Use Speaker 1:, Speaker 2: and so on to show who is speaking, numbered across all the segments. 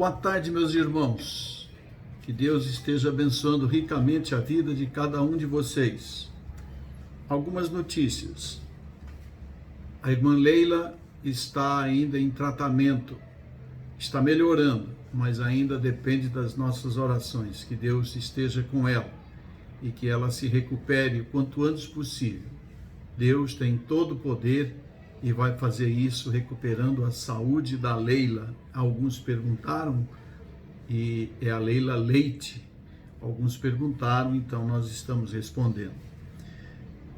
Speaker 1: Boa tarde, meus irmãos. Que Deus esteja abençoando ricamente a vida de cada um de vocês. Algumas notícias. A irmã Leila está ainda em tratamento, está melhorando, mas ainda depende das nossas orações. Que Deus esteja com ela e que ela se recupere o quanto antes possível. Deus tem todo o poder e vai fazer isso recuperando a saúde da Leila. Alguns perguntaram, e é a Leila Leite. Alguns perguntaram, então nós estamos respondendo.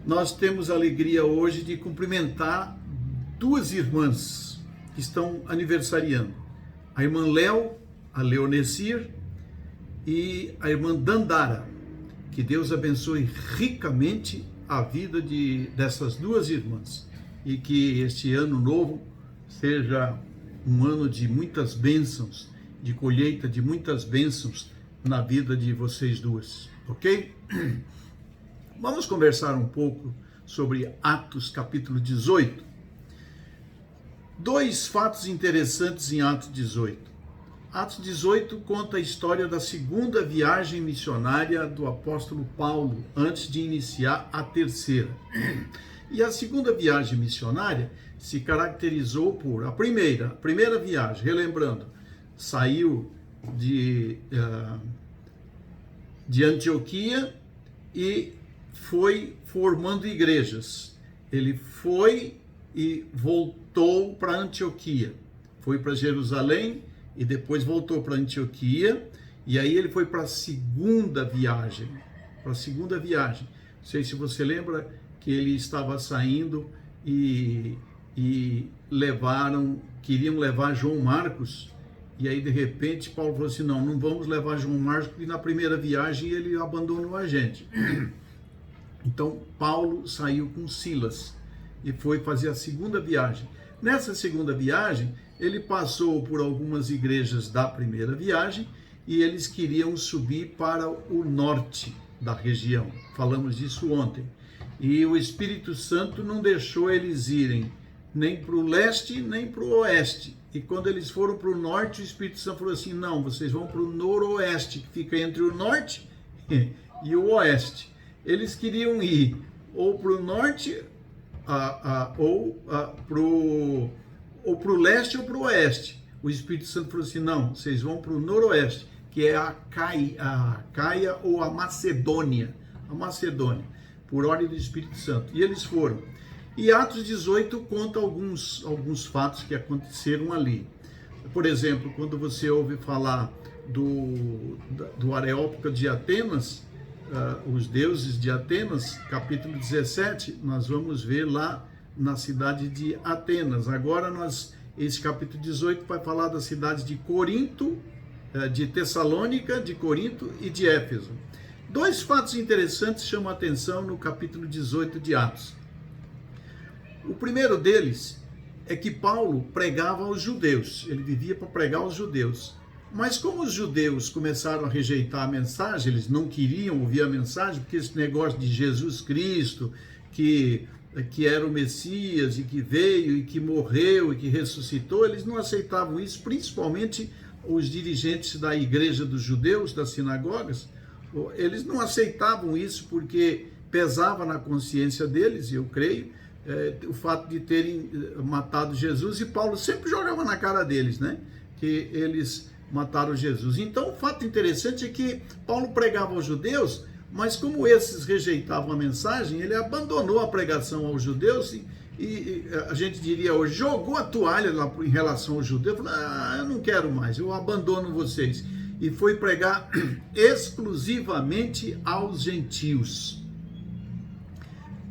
Speaker 1: Nós temos a alegria hoje de cumprimentar duas irmãs que estão aniversariando. A irmã Léo, a Leonecir, e a irmã Dandara. Que Deus abençoe ricamente a vida dessas duas irmãs. E que este ano novo seja um ano de muitas bênçãos, de colheita de muitas bênçãos na vida de vocês duas, ok? Vamos conversar um pouco sobre Atos capítulo 18. Dois fatos interessantes em Atos 18. Atos 18 conta a história da segunda viagem missionária do apóstolo Paulo, antes de iniciar a terceira. E a segunda viagem missionária se caracterizou por a primeira viagem, relembrando, saiu de Antioquia e foi formando igrejas. Ele foi e voltou para Antioquia, foi para Jerusalém e depois voltou para Antioquia, e aí ele foi para a segunda viagem. Não sei se você lembra que ele estava saindo e queriam levar João Marcos, e aí de repente Paulo falou assim, não vamos levar João Marcos, porque na primeira viagem ele abandonou a gente. Então Paulo saiu com Silas e foi fazer a segunda viagem. Nessa segunda viagem, ele passou por algumas igrejas da primeira viagem e eles queriam subir para o norte da região. Falamos disso ontem. E o Espírito Santo não deixou eles irem nem para o leste, nem para o oeste. E quando eles foram para o norte, o Espírito Santo falou assim, não, vocês vão para o noroeste, que fica entre o norte e o oeste. Eles queriam ir ou para o norte, ou para o leste ou para o oeste. O Espírito Santo falou assim, não, vocês vão para o noroeste, que é a Caia ou a Macedônia. Por ordem do Espírito Santo. E eles foram. E Atos 18 conta alguns fatos que aconteceram ali. Por exemplo, quando você ouve falar do Areópago de Atenas, os deuses de Atenas, capítulo 17, nós vamos ver lá na cidade de Atenas. Agora esse capítulo 18 vai falar das cidades de Corinto, de Tessalônica, de Corinto e de Éfeso. Dois fatos interessantes chamam a atenção no capítulo 18 de Atos. O primeiro deles é que Paulo pregava aos judeus, ele vivia para pregar aos judeus. Mas como os judeus começaram a rejeitar a mensagem, eles não queriam ouvir a mensagem, porque esse negócio de Jesus Cristo, que era o Messias e que veio e que morreu e que ressuscitou, eles não aceitavam isso, principalmente os dirigentes da igreja dos judeus, das sinagogas. Eles não aceitavam isso porque pesava na consciência deles, eu creio, o fato de terem matado Jesus, e Paulo sempre jogava na cara deles, né? Que eles mataram Jesus. Então, o fato interessante é que Paulo pregava aos judeus, mas como esses rejeitavam a mensagem, ele abandonou a pregação aos judeus e a gente diria hoje, jogou a toalha lá em relação aos judeus, falou, eu não quero mais, eu abandono vocês. E foi pregar exclusivamente aos gentios.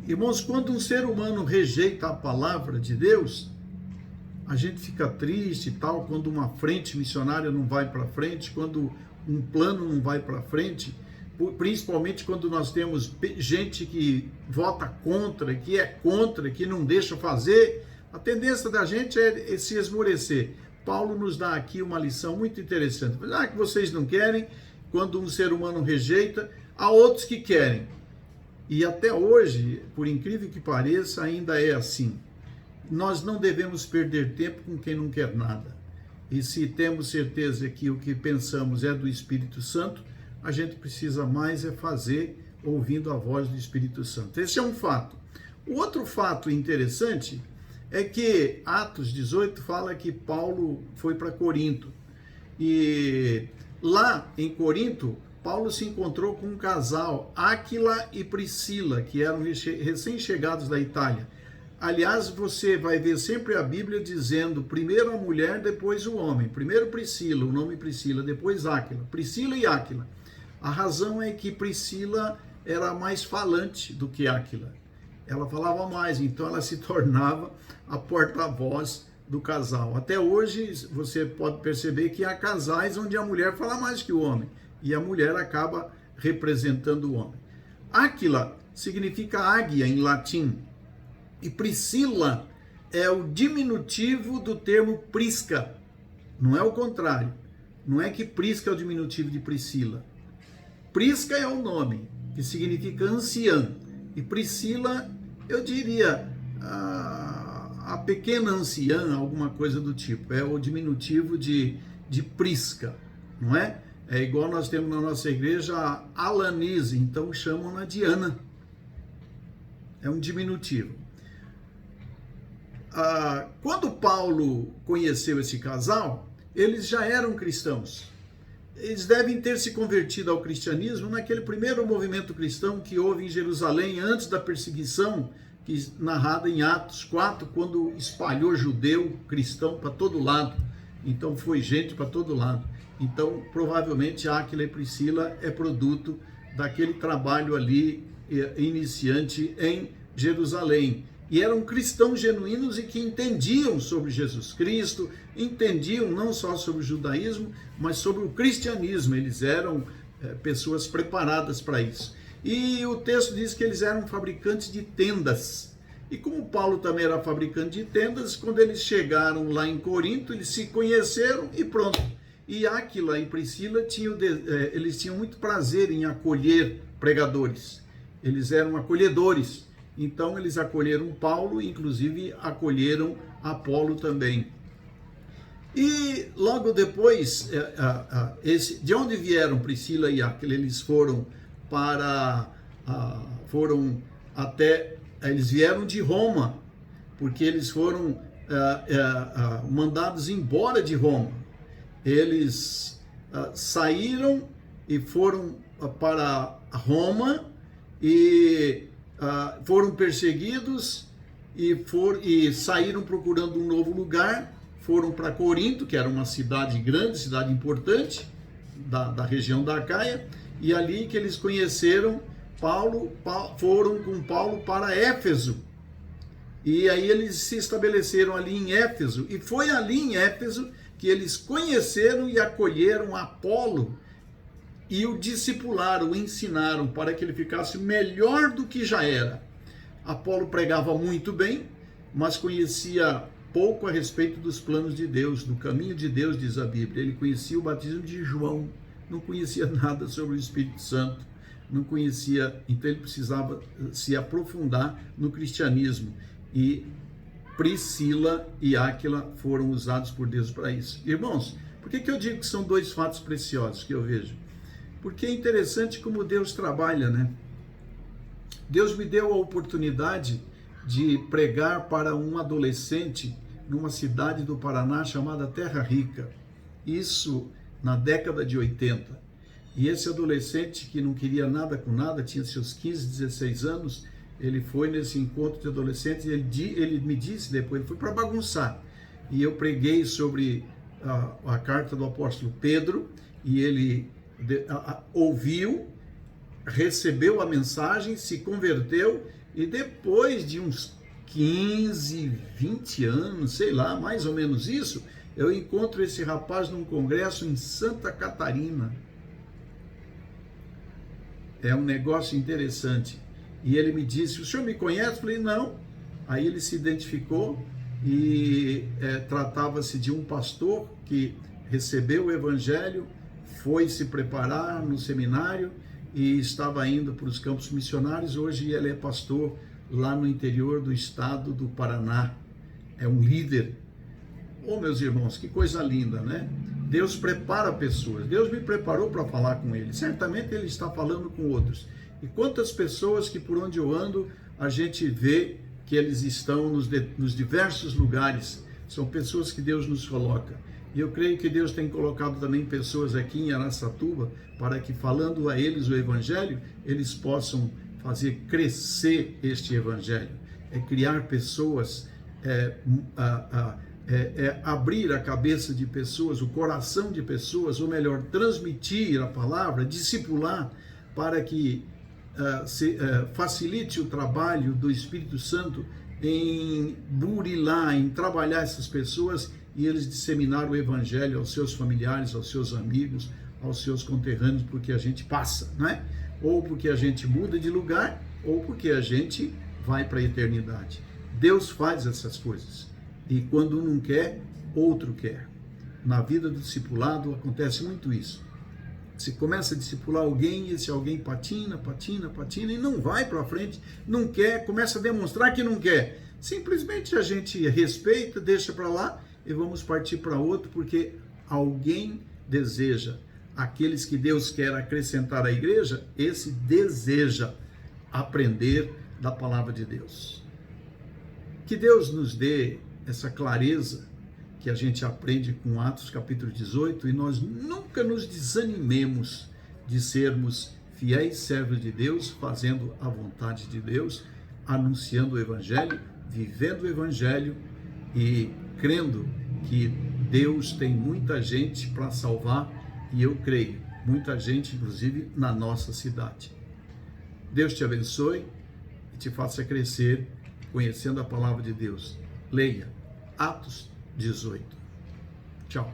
Speaker 1: Irmãos, quando um ser humano rejeita a palavra de Deus, a gente fica triste e tal, quando uma frente missionária não vai para frente, quando um plano não vai para frente, principalmente quando nós temos gente que vota contra, que não deixa fazer, a tendência da gente é se esmorecer. Paulo nos dá aqui uma lição muito interessante. Que vocês não querem, quando um ser humano rejeita, há outros que querem. E até hoje, por incrível que pareça, ainda é assim. Nós não devemos perder tempo com quem não quer nada. E se temos certeza que o que pensamos é do Espírito Santo, a gente precisa mais é fazer ouvindo a voz do Espírito Santo. Esse é um fato. O outro fato interessante é que Atos 18 fala que Paulo foi para Corinto. E lá em Corinto, Paulo se encontrou com um casal, Áquila e Priscila, que eram recém-chegados da Itália. Aliás, você vai ver sempre a Bíblia dizendo primeiro a mulher, depois o homem. Primeiro Priscila, o nome Priscila, depois Áquila. Priscila e Áquila. A razão é que Priscila era mais falante do que Áquila. Ela falava mais, então ela se tornava a porta-voz do casal. Até hoje você pode perceber que há casais onde a mulher fala mais que o homem e a mulher acaba representando o homem. Áquila significa águia em latim e Priscila é o diminutivo do termo prisca, não é o contrário. Não é que prisca é o diminutivo de Priscila. Prisca é o nome, que significa anciã, e Priscila, eu diria, a pequena anciã, alguma coisa do tipo, é o diminutivo de Prisca, não é? É igual nós temos na nossa igreja a Alanise, então chamam-na de Ana, é um diminutivo. Quando Paulo conheceu esse casal, eles já eram cristãos. Eles devem ter se convertido ao cristianismo naquele primeiro movimento cristão que houve em Jerusalém antes da perseguição, narrada em Atos 4, quando espalhou judeu cristão para todo lado. Então foi gente para todo lado. Então provavelmente Áquila e Priscila é produto daquele trabalho ali iniciante em Jerusalém. E eram cristãos genuínos e que entendiam sobre Jesus Cristo, entendiam não só sobre o judaísmo, mas sobre o cristianismo. Eles eram pessoas preparadas para isso. E o texto diz que eles eram fabricantes de tendas. E como Paulo também era fabricante de tendas, quando eles chegaram lá em Corinto, eles se conheceram e pronto. E Áquila e Priscila eles tinham muito prazer em acolher pregadores. Eles eram acolhedores. Então eles acolheram Paulo, inclusive acolheram Apolo também. E logo depois, de onde vieram Priscila e Áquila? Eles eles vieram de Roma, porque eles foram mandados embora de Roma. Eles saíram e foram para Roma e foram perseguidos e saíram procurando um novo lugar, foram para Corinto, que era uma cidade grande, cidade importante, da região da Acaia, e ali que eles conheceram Paulo, foram com Paulo para Éfeso, e aí eles se estabeleceram ali em Éfeso, e foi ali em Éfeso que eles conheceram e acolheram Apolo, e o discipularam, o ensinaram para que ele ficasse melhor do que já era. Apolo pregava muito bem, mas conhecia pouco a respeito dos planos de Deus, do caminho de Deus, diz a Bíblia. Ele conhecia o batismo de João, não conhecia nada sobre o Espírito Santo, não conhecia, então ele precisava se aprofundar no cristianismo. E Priscila e Áquila foram usados por Deus para isso. Irmãos, por que eu digo que são dois fatos preciosos que eu vejo? Porque é interessante como Deus trabalha, né? Deus me deu a oportunidade de pregar para um adolescente numa cidade do Paraná chamada Terra Rica. Isso na década de 80. E esse adolescente que não queria nada com nada, tinha seus 15, 16 anos, ele foi nesse encontro de adolescentes e ele me disse depois, ele foi para bagunçar. E eu preguei sobre a carta do apóstolo Pedro e ele ouviu, recebeu a mensagem, se converteu e depois de uns 15, 20 anos, sei lá, mais ou menos isso, eu encontro esse rapaz num congresso em Santa Catarina. É um negócio interessante. E ele me disse, o senhor me conhece? Eu falei, não. Aí ele se identificou e tratava-se de um pastor que recebeu o evangelho, foi se preparar no seminário e estava indo para os campos missionários. Hoje ele é pastor lá no interior do estado do Paraná. É um líder. Oh, meus irmãos, que coisa linda, né? Deus prepara pessoas. Deus me preparou para falar com ele. Certamente ele está falando com outros. E quantas pessoas que por onde eu ando, a gente vê que eles estão nos diversos lugares. São pessoas que Deus nos coloca. E eu creio que Deus tem colocado também pessoas aqui em Araçatuba para que, falando a eles o Evangelho, eles possam fazer crescer este Evangelho. É criar pessoas, abrir a cabeça de pessoas, o coração de pessoas, ou melhor, transmitir a palavra, discipular, para que facilite o trabalho do Espírito Santo em burilar, em trabalhar essas pessoas e eles disseminar o Evangelho aos seus familiares, aos seus amigos, aos seus conterrâneos, porque a gente passa, não é? Ou porque a gente muda de lugar, ou porque a gente vai para a eternidade. Deus faz essas coisas. E quando um não quer, outro quer. Na vida do discipulado acontece muito isso. Você começa a discipular alguém e esse alguém patina e não vai para frente, não quer, começa a demonstrar que não quer. Simplesmente a gente respeita, deixa para lá e vamos partir para outro, porque alguém deseja. Aqueles que Deus quer acrescentar à igreja, esse deseja aprender da palavra de Deus. Que Deus nos dê essa clareza que a gente aprende com Atos capítulo 18 e nós nunca nos desanimemos de sermos fiéis servos de Deus, fazendo a vontade de Deus, anunciando o Evangelho, vivendo o Evangelho e crendo que Deus tem muita gente para salvar e eu creio, muita gente inclusive na nossa cidade. Deus te abençoe e te faça crescer conhecendo a palavra de Deus. Leia Atos 18. Tchau.